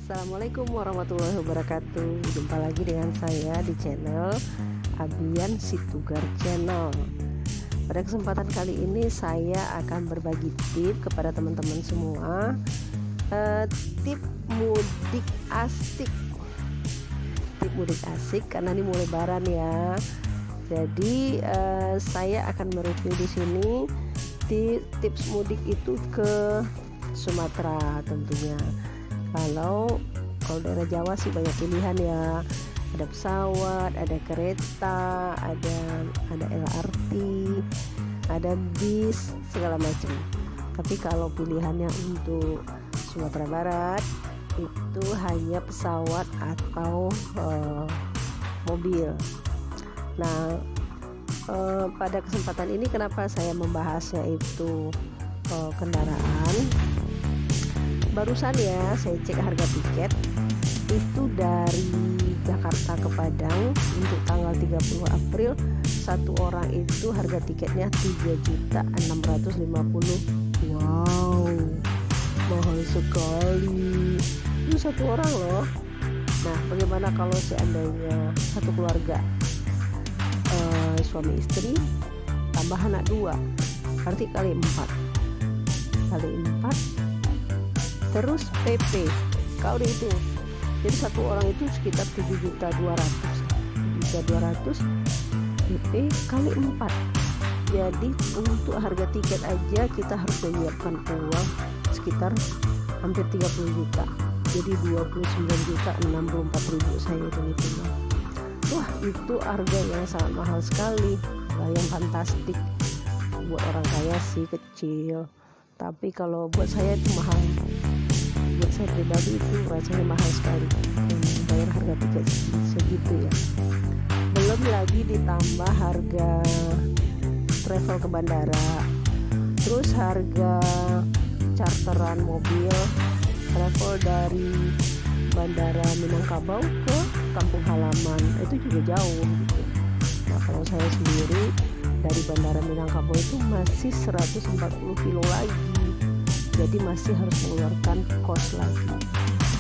Assalamualaikum warahmatullahi wabarakatuh. Jumpa lagi dengan saya di channel Abian Situgar Channel. Pada kesempatan kali ini saya akan berbagi tip kepada teman-teman semua, tip mudik asik. Tip mudik asik karena ini mulai lebaran ya. Jadi saya akan mereview di sini tips mudik itu ke Sumatera tentunya. Kalau daerah Jawa sih banyak pilihan ya, ada pesawat, ada kereta, ada LRT, ada bis, segala macam. Tapi kalau pilihannya untuk Sumatera Barat itu hanya pesawat atau mobil. Nah, pada kesempatan ini kenapa saya membahasnya itu kendaraan. Barusan ya saya cek harga tiket itu dari Jakarta ke Padang untuk tanggal 30 April satu orang itu harga tiketnya 3.650.000. Wow, mahal sekali. Ini satu orang loh. Nah, bagaimana kalau seandainya satu keluarga, suami istri tambah anak 2, berarti kali 4 terus PP kalau dihitung, jadi satu orang itu sekitar 7.200.000 PP kali 4. Jadi untuk harga tiket aja kita harus menyiapkan uang sekitar hampir 30 juta, jadi 29.064.000 saya hitung. Wah, itu harga yang sangat mahal sekali, yang fantastik. Buat orang kaya sih kecil, tapi kalau buat saya itu mahal. Buat saya pribadi itu rasanya mahal sekali, bayar harga tiket segitu ya. Belum lagi ditambah harga travel ke bandara, terus harga charteran mobil travel dari bandara Minangkabau ke kampung halaman, itu juga jauh gitu. Nah, kalau saya sendiri dari bandara Minangkabau itu masih 140 kilo lagi, jadi masih harus mengeluarkan kos lagi,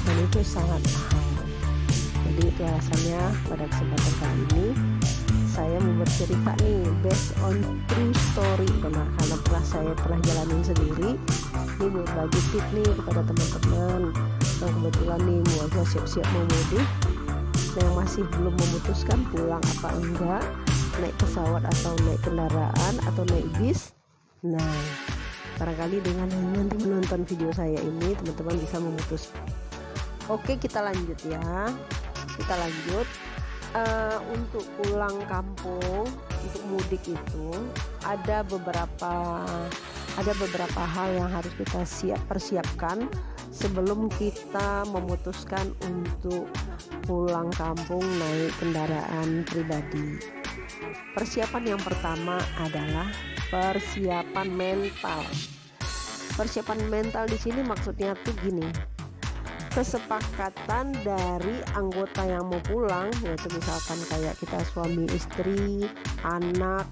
dan itu sangat mahal. Jadi itu alasannya pada kesempatan kali ini saya mau bercerita nih based on true story, karena saya pernah jalanin sendiri. Ini mau bagi tip nih kepada teman-teman yang kebetulan nih mau siap-siap mau mudik, yang masih belum memutuskan pulang apa enggak, naik pesawat atau naik kendaraan atau naik bis. Nah, barangkali dengan nanti menonton video saya ini teman-teman bisa memutus. Oke, kita lanjut ya. Kita lanjut. Untuk pulang kampung, untuk mudik itu ada beberapa hal yang harus kita persiapkan sebelum kita memutuskan untuk pulang kampung naik kendaraan pribadi. Persiapan yang pertama adalah persiapan mental. Persiapan mental di sini maksudnya tuh gini, kesepakatan dari anggota yang mau pulang, yaitu misalkan kayak kita suami istri, anak,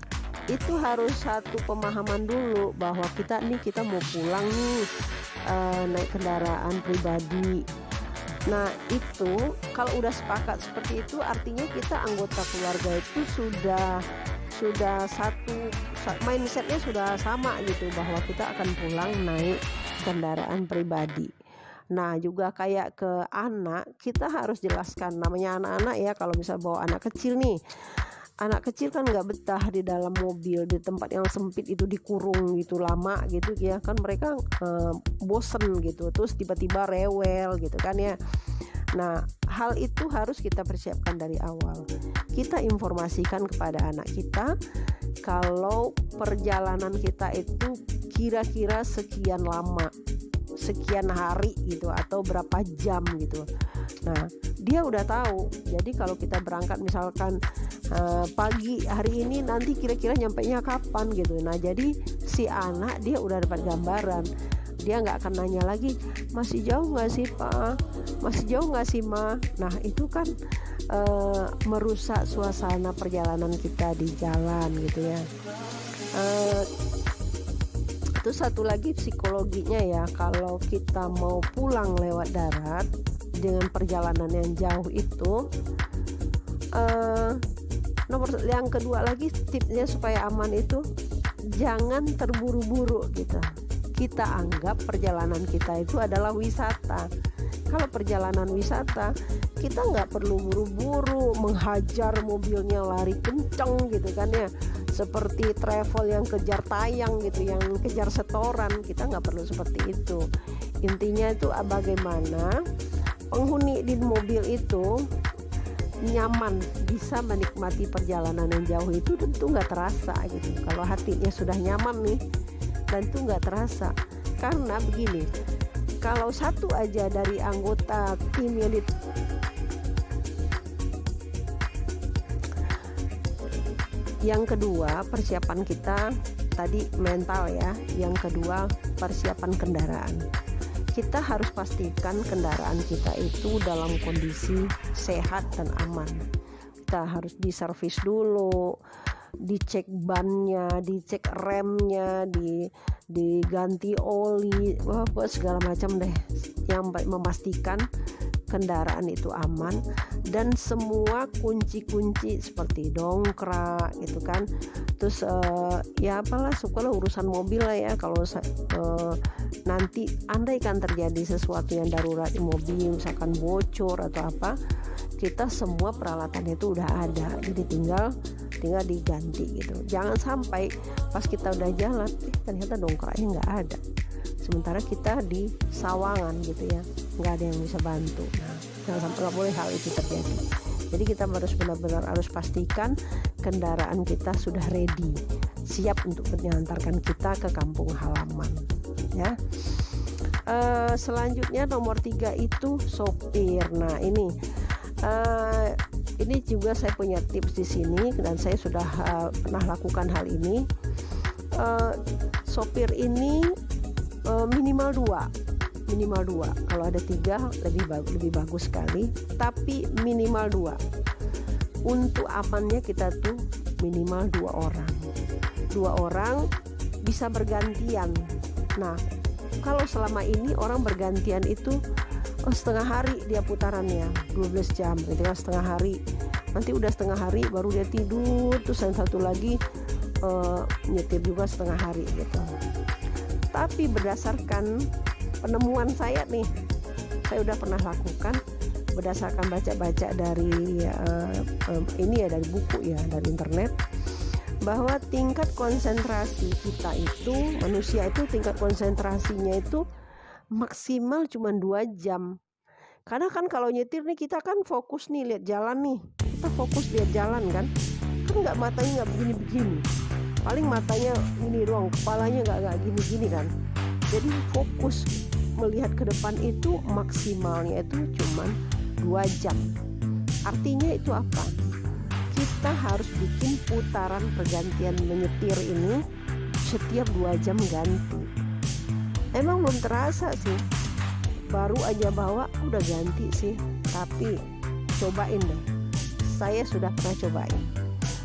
itu harus satu pemahaman dulu bahwa kita mau pulang nih, naik kendaraan pribadi. Nah, itu kalau udah sepakat seperti itu artinya kita anggota keluarga itu sudah satu mindsetnya, sudah sama gitu bahwa kita akan pulang naik kendaraan pribadi. Nah, juga kayak ke anak, kita harus jelaskan, namanya anak-anak ya, kalau bisa bawa anak kecil nih, anak kecil kan nggak betah di dalam mobil, di tempat yang sempit itu, dikurung gitu lama gitu ya kan, mereka bosen gitu, terus tiba-tiba rewel gitu kan ya. Nah, hal itu harus kita persiapkan dari awal. Kita informasikan kepada anak kita kalau perjalanan kita itu kira-kira sekian lama, sekian hari gitu, atau berapa jam gitu. Nah, dia udah tahu. Jadi kalau kita berangkat misalkan pagi hari ini, nanti kira-kira nyampainya kapan gitu. Nah, jadi si anak dia udah dapat gambaran. Dia nggak akan nanya lagi, masih jauh nggak sih Pak, masih jauh nggak sih Ma. Nah, itu kan merusak suasana perjalanan kita di jalan gitu ya. Terus satu lagi psikologinya ya, kalau kita mau pulang lewat darat dengan perjalanan yang jauh itu, nomor yang kedua lagi tipsnya supaya aman itu jangan terburu-buru gitu. Kita anggap perjalanan kita itu adalah wisata. Kalau perjalanan wisata, kita nggak perlu buru-buru menghajar mobilnya lari kenceng gitu kan ya, seperti travel yang kejar tayang gitu, yang kejar setoran. Kita nggak perlu seperti itu. Intinya itu bagaimana penghuni di mobil itu nyaman, bisa menikmati perjalanan yang jauh itu. Tentu nggak terasa gitu kalau hatinya sudah nyaman nih, dan itu nggak terasa. Karena begini, kalau satu aja dari anggota tim unit yang kedua, persiapan kita tadi mental ya. Yang kedua, persiapan kendaraan. Kita harus pastikan kendaraan kita itu dalam kondisi sehat dan aman. Kita harus diservis dulu, dicek bannya, dicek remnya, diganti oli, segala macam deh, yang memastikan kendaraan itu aman. Dan semua kunci-kunci seperti dongkrak gitu kan, terus ya apalah, sukalah urusan mobil lah ya. Kalau nanti andaikan terjadi sesuatu yang darurat di mobil, misalkan bocor atau apa, kita semua peralatannya itu udah ada, jadi tinggal diganti gitu. Jangan sampai pas kita udah jalan ternyata dongkraknya nggak ada, sementara kita di sawangan gitu ya, nggak ada yang bisa bantu. Nah, jangan sampai, nggak boleh hal itu terjadi. Jadi kita harus benar-benar harus pastikan kendaraan kita sudah ready, siap untuk mengantarkan kita ke kampung halaman ya. Selanjutnya nomor 3 itu sopir. Nah ini juga saya punya tips di sini, dan saya sudah pernah lakukan hal ini. Sopir ini minimal 2. Kalau ada 3 lebih bagus sekali, tapi minimal 2. Untuk amannya kita tuh minimal 2 orang bisa bergantian. Nah, kalau selama ini orang bergantian itu setengah hari dia putarannya 12 jam gitu kan, setengah hari. Nanti udah setengah hari baru dia tidur, terus yang satu lagi nyetir juga setengah hari gitu. Tapi berdasarkan penemuan saya nih, saya udah pernah lakukan berdasarkan baca-baca dari ini ya, dari buku ya, dari internet, bahwa tingkat konsentrasi kita itu, manusia itu tingkat konsentrasinya itu maksimal cuma 2 jam. Karena kan kalau nyetir nih kita kan fokus nih lihat jalan nih, kita fokus lihat jalan kan nggak, matanya nggak begini-begini, paling matanya ini doang, kepalanya nggak gini-gini kan. Jadi fokus melihat ke depan itu maksimalnya itu cuma 2 jam. Artinya itu apa? Kita harus bikin putaran pergantian menyetir ini setiap 2 jam ganti. Emang belum terasa sih, baru aja bawa udah ganti sih. Tapi cobain deh, saya sudah pernah cobain,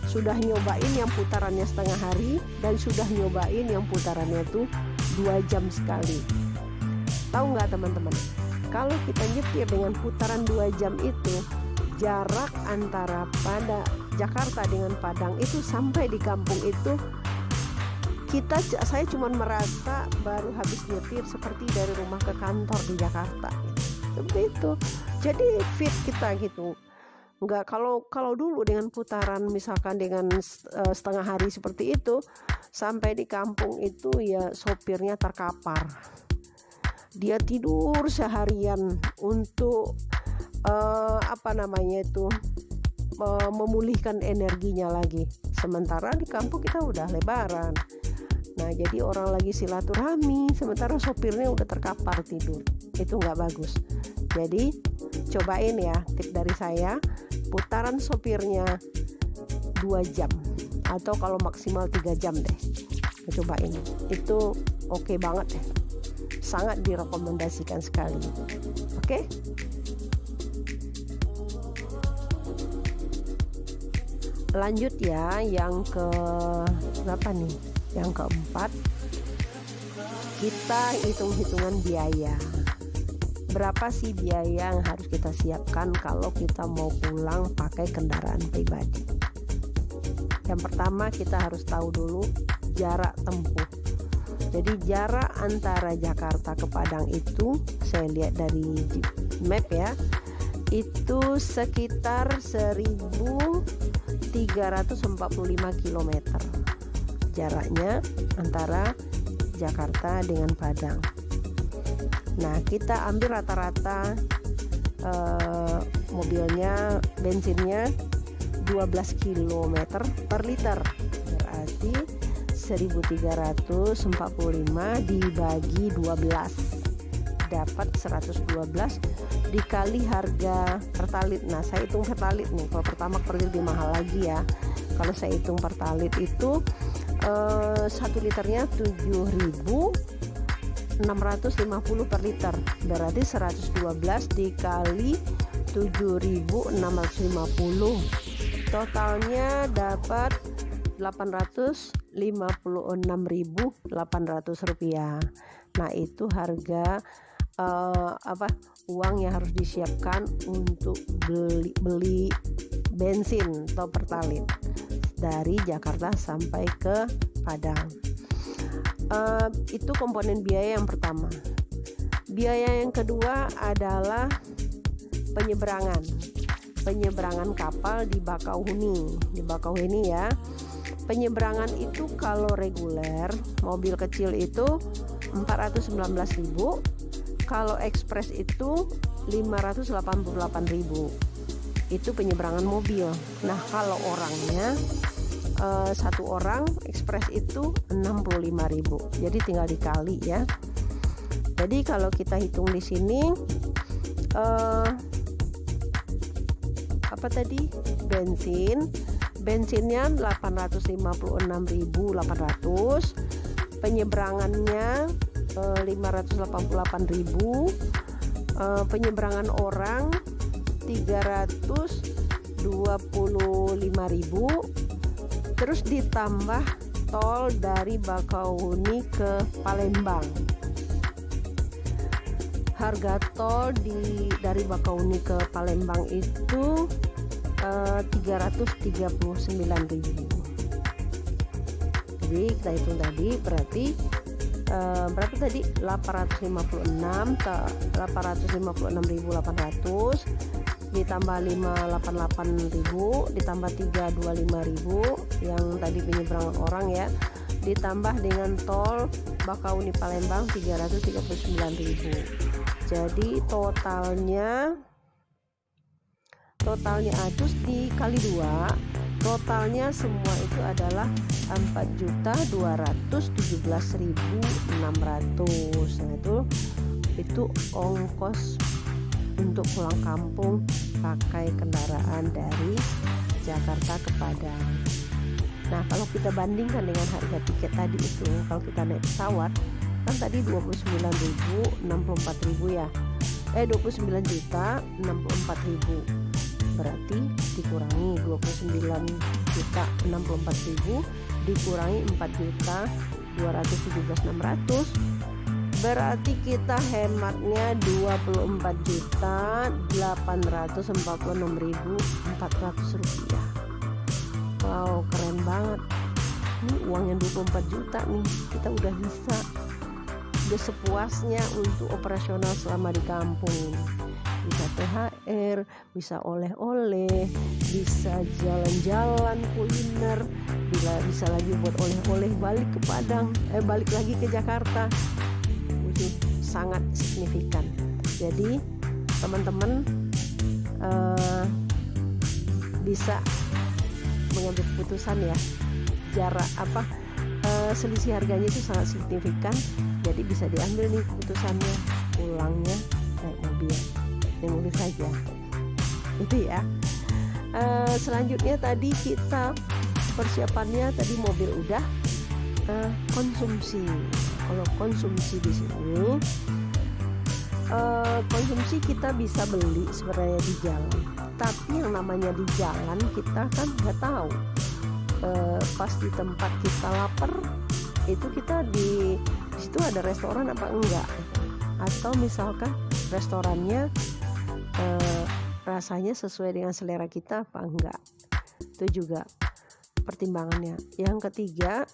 sudah nyobain yang putarannya setengah hari, dan sudah nyobain yang putarannya tuh 2 jam sekali. Tahu nggak teman-teman, kalau kita nyetir dengan putaran 2 jam itu, jarak antara pada Jakarta dengan Padang itu sampai di kampung itu, saya cuma merasa baru habis nyetir seperti dari rumah ke kantor di Jakarta gitu. Seperti itu. Jadi fit kita gitu. Enggak, kalau dulu dengan putaran misalkan dengan setengah hari seperti itu, sampai di kampung itu ya sopirnya terkapar. Dia tidur seharian untuk memulihkan energinya lagi. Sementara di kampung kita udah lebaran. Nah, jadi orang lagi silaturahmi, sementara sopirnya udah terkapar tidur. Itu nggak bagus. Jadi cobain ya tip dari saya, putaran sopirnya 2 jam atau kalau maksimal 3 jam deh. Cobain, itu oke banget deh, sangat direkomendasikan sekali. Oke? Lanjut ya, yang ke berapa nih? Yang keempat, kita hitung-hitungan biaya. berapa sih biaya yang harus kita siapkan kalau kita mau pulang pakai kendaraan pribadi. Yang pertama, kita harus tahu dulu jarak tempuh. Jadi jarak antara Jakarta ke Padang itu, saya lihat dari map ya, itu sekitar 1345 km jaraknya antara Jakarta dengan Padang. Nah, kita ambil rata-rata mobilnya, bensinnya 12 km per liter, berarti 1345 dibagi 12 dapat 112 dikali harga pertalit. Nah, saya hitung pertalit nih. Kalau Pertamax lebih mahal lagi ya. Kalau saya hitung pertalit itu 1 liternya 7.650 per liter, berarti 112 dikali 7.650, totalnya dapat 856.800 rupiah. Nah, itu harga uang yang harus disiapkan untuk beli bensin atau pertalit dari Jakarta sampai ke Padang. Itu komponen biaya yang pertama. Biaya yang kedua adalah penyeberangan kapal di Bakauheni ya. Penyeberangan itu kalau reguler mobil kecil itu 419.000, kalau ekspres itu 588.000. Itu penyeberangan mobil. Nah, kalau orangnya satu orang ekspres itu 65.000. Jadi tinggal dikali ya. Jadi kalau kita hitung di sini bensinnya 856.800, penyeberangannya 588.000, penyeberangan orang 325.000, terus ditambah tol dari Bakauheni ke Palembang. Harga tol dari Bakauheni ke Palembang itu 339.000. Jadi kita hitung tadi berarti berapa tadi? 856.800 ditambah 588.000 ditambah 325.000 yang tadi penyeberangan orang ya, ditambah dengan tol Bakauheni Palembang 339.000. Jadi totalnya terus dikali 2, totalnya semua itu adalah 4.217.600. Nah, itu ongkos untuk pulang kampung pakai kendaraan dari Jakarta ke Padang. Nah, kalau kita bandingkan dengan harga tiket tadi itu, kalau kita naik pesawat kan tadi 29.000 ya, 29.064.000, berarti dikurangi 29.064.000 dikurangi 4.217.600, berarti kita hematnya 24.846.400 rupiah. Wow, keren banget. Ini uangnya 24 juta nih, kita udah sepuasnya untuk operasional selama di kampung. Bisa THR, bisa oleh-oleh, bisa jalan-jalan kuliner, bisa lagi buat oleh-oleh balik ke Padang, balik lagi ke Jakarta. Itu sangat signifikan. Jadi teman-teman bisa mengambil keputusan ya, jarak selisih harganya itu sangat signifikan. Jadi bisa diambil nih keputusannya, pulangnya naik mobil saja itu ya. Selanjutnya tadi kita persiapannya tadi mobil udah, konsumsi. Kalau konsumsi di sini konsumsi kita bisa beli sebenarnya di jalan, tapi yang namanya di jalan kita kan nggak tahu pas di tempat kita lapar itu kita di situ ada restoran apa enggak, atau misalkan restorannya rasanya sesuai dengan selera kita apa enggak. Itu juga pertimbangannya. Yang ketiga,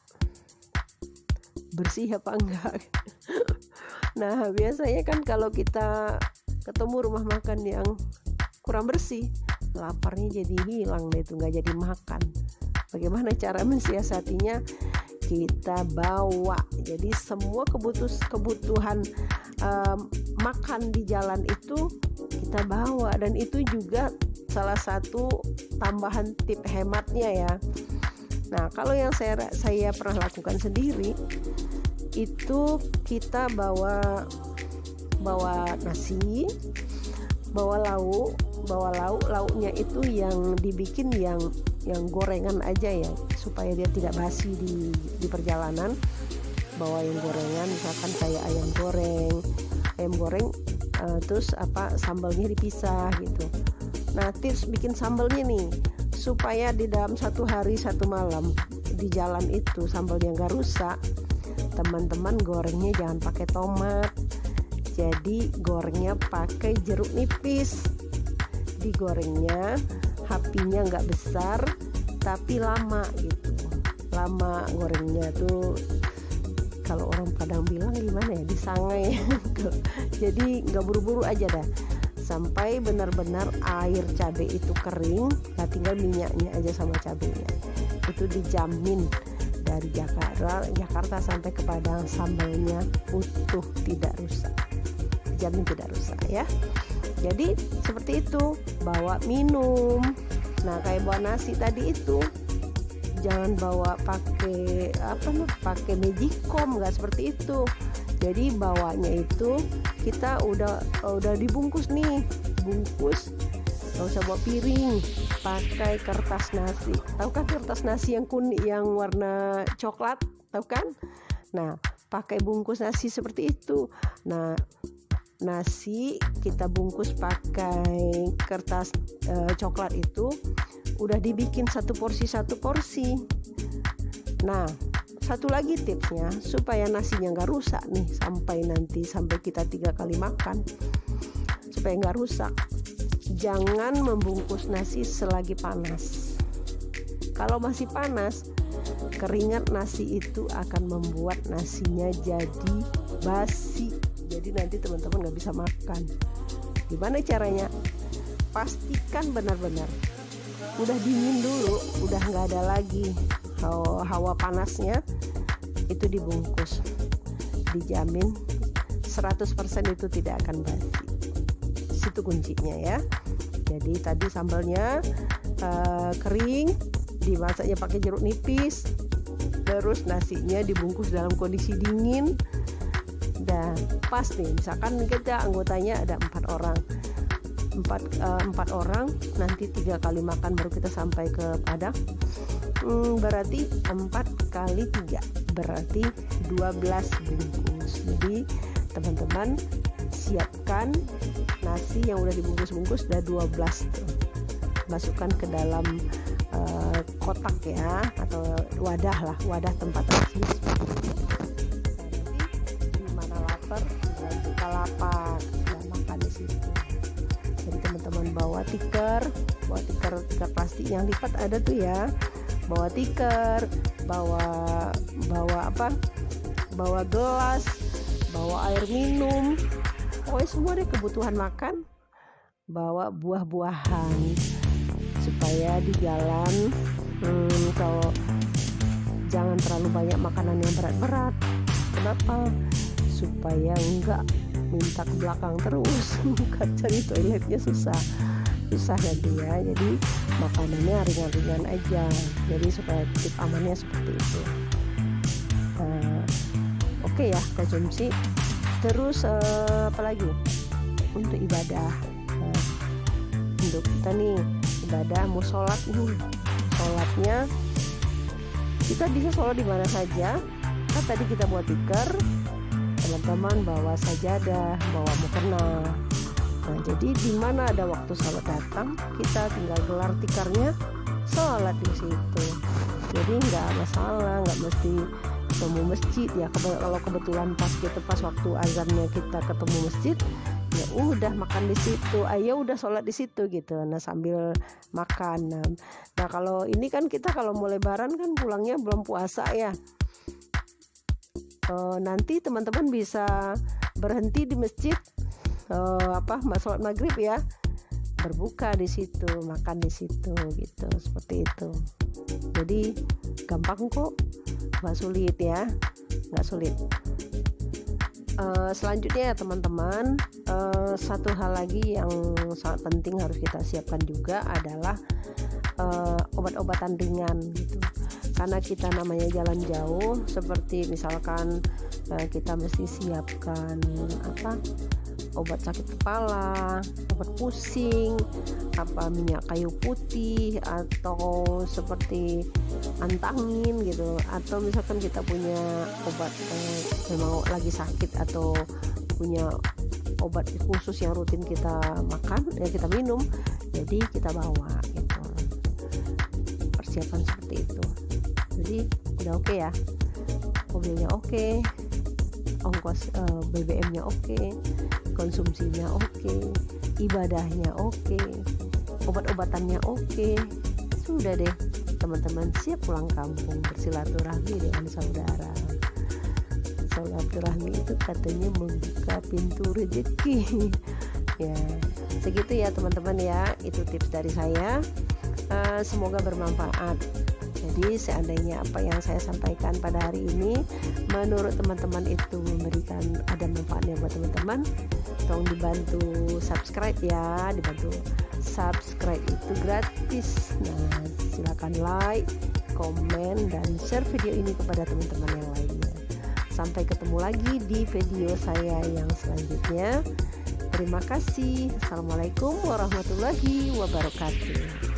bersih apa enggak. Nah biasanya kan kalau kita ketemu rumah makan yang kurang bersih, laparnya jadi hilang deh, itu nggak jadi makan. Bagaimana cara mensiasatinya? Kita bawa, jadi semua kebutuhan makan di jalan itu kita bawa, dan itu juga salah satu tambahan tip hematnya ya. Nah kalau yang saya pernah lakukan sendiri itu, kita bawa nasi, bawa lauknya itu yang dibikin yang gorengan aja ya, supaya dia tidak basi di perjalanan. Bawa yang gorengan, misalkan kayak ayam goreng, terus sambalnya dipisah gitu. Nah tips bikin sambalnya nih, supaya di dalam 1 hari 1 malam di jalan itu sambalnya nggak rusak, teman-teman gorengnya jangan pakai tomat, jadi gorengnya pakai jeruk nipis. Digorengnya apinya nggak besar tapi lama gitu, lama gorengnya tuh, kalau orang Padang bilang gimana ya, disangai. Jadi nggak buru-buru aja dah, sampai benar-benar air cabai itu kering. Nah tinggal minyaknya aja sama cabainya, itu dijamin dari Jakarta sampai ke Padang sambalnya utuh, tidak rusak, dijamin tidak rusak ya. Jadi seperti itu. Bawa minum, nah kayak bawa nasi tadi itu jangan bawa pakai magicom, nggak seperti itu. Jadi bawanya itu kita udah dibungkus nih, bungkus, nggak usah bawa piring, pakai kertas nasi. Tahu kan kertas nasi yang kuning yang warna coklat, tahu kan? Nah pakai bungkus nasi seperti itu. Nah nasi kita bungkus pakai kertas coklat itu udah dibikin satu porsi. Nah satu lagi tipsnya supaya nasinya nggak rusak nih, sampai kita 3 kali makan, supaya nggak rusak, jangan membungkus nasi selagi panas. Kalau masih panas, keringat nasi itu akan membuat nasinya jadi basi, jadi nanti teman-teman nggak bisa makan. Gimana caranya? Pastikan benar-benar udah dingin dulu, udah nggak ada lagi hawa panasnya, itu dibungkus, dijamin 100% itu tidak akan basi. Situ kuncinya ya. Jadi tadi sambalnya kering, dimasaknya pakai jeruk nipis, terus nasinya dibungkus dalam kondisi dingin. Dan pas nih, misalkan kita anggotanya ada 4 orang, 4 orang, nanti 3 kali makan baru kita sampai ke Padang. Berarti 4 kali 3 berarti 12 bungkus. Jadi teman-teman siapkan nasi yang udah dibungkus-bungkus, udah 12 tuh. Masukkan ke dalam kotak ya, atau wadah tempat nasi. Lapak dan makan di situ. Jadi teman-teman bawa tikar plastik yang lipat ada tuh ya. Bawa tikar, bawa gelas, bawa air minum, pokoknya semua deh kebutuhan makan. Bawa buah-buahan supaya di jalan kalau jangan terlalu banyak makanan yang berat-berat. Kenapa? Supaya enggak minta ke belakang terus, cari toiletnya susah nanti ya. Jadi makanannya ringan-ringan aja, jadi supaya tip amannya seperti itu. Oke ya, konsumsi. Terus apalagi untuk ibadah, untuk kita nih ibadah mau sholat nih, sholatnya kita bisa sholat di mana saja. Kan tadi kita buat tikar, teman-teman bawa sajadah, bawa mukena. Nah jadi di mana ada waktu sholat datang, kita tinggal gelar tikarnya, sholat di situ. Jadi nggak masalah, nggak mesti ketemu masjid ya. Kalau kebetulan pas waktu azannya kita ketemu masjid, ya udah makan di situ, ayo udah sholat di situ gitu. Nah sambil makan. Nah kalau ini kan kita kalau mau lebaran kan pulangnya belum puasa ya. Nanti teman-teman bisa berhenti di masjid sholat maghrib ya, berbuka di situ, makan di situ gitu, seperti itu. Jadi gampang kok, nggak sulit ya, nggak sulit. Selanjutnya ya teman-teman, satu hal lagi yang sangat penting harus kita siapkan juga adalah obat-obatan ringan gitu. Karena kita namanya jalan jauh, seperti misalkan kita mesti siapkan obat sakit kepala, obat pusing, minyak kayu putih, atau seperti antangin gitu, atau misalkan kita punya obat memang lagi sakit atau punya obat khusus yang rutin kita makan kita minum, jadi kita bawa gitu, persiapan seperti itu. Jadi udah oke ya, mobilnya oke, ongkos BBM-nya oke, konsumsinya oke, ibadahnya oke, obat-obatannya oke. Sudah deh teman-teman, siap pulang kampung bersilaturahmi dengan saudara. Silaturahmi itu katanya membuka pintu rezeki. Ya segitu ya teman-teman ya, itu tips dari saya. Semoga bermanfaat. Jadi seandainya apa yang saya sampaikan pada hari ini menurut teman-teman itu memberikan ada manfaatnya buat teman-teman, tolong dibantu subscribe ya, dibantu subscribe itu gratis. Nah silakan like, komen, dan share video ini kepada teman-teman yang lainnya. Sampai ketemu lagi di video saya yang selanjutnya. Terima kasih. Assalamualaikum warahmatullahi wabarakatuh.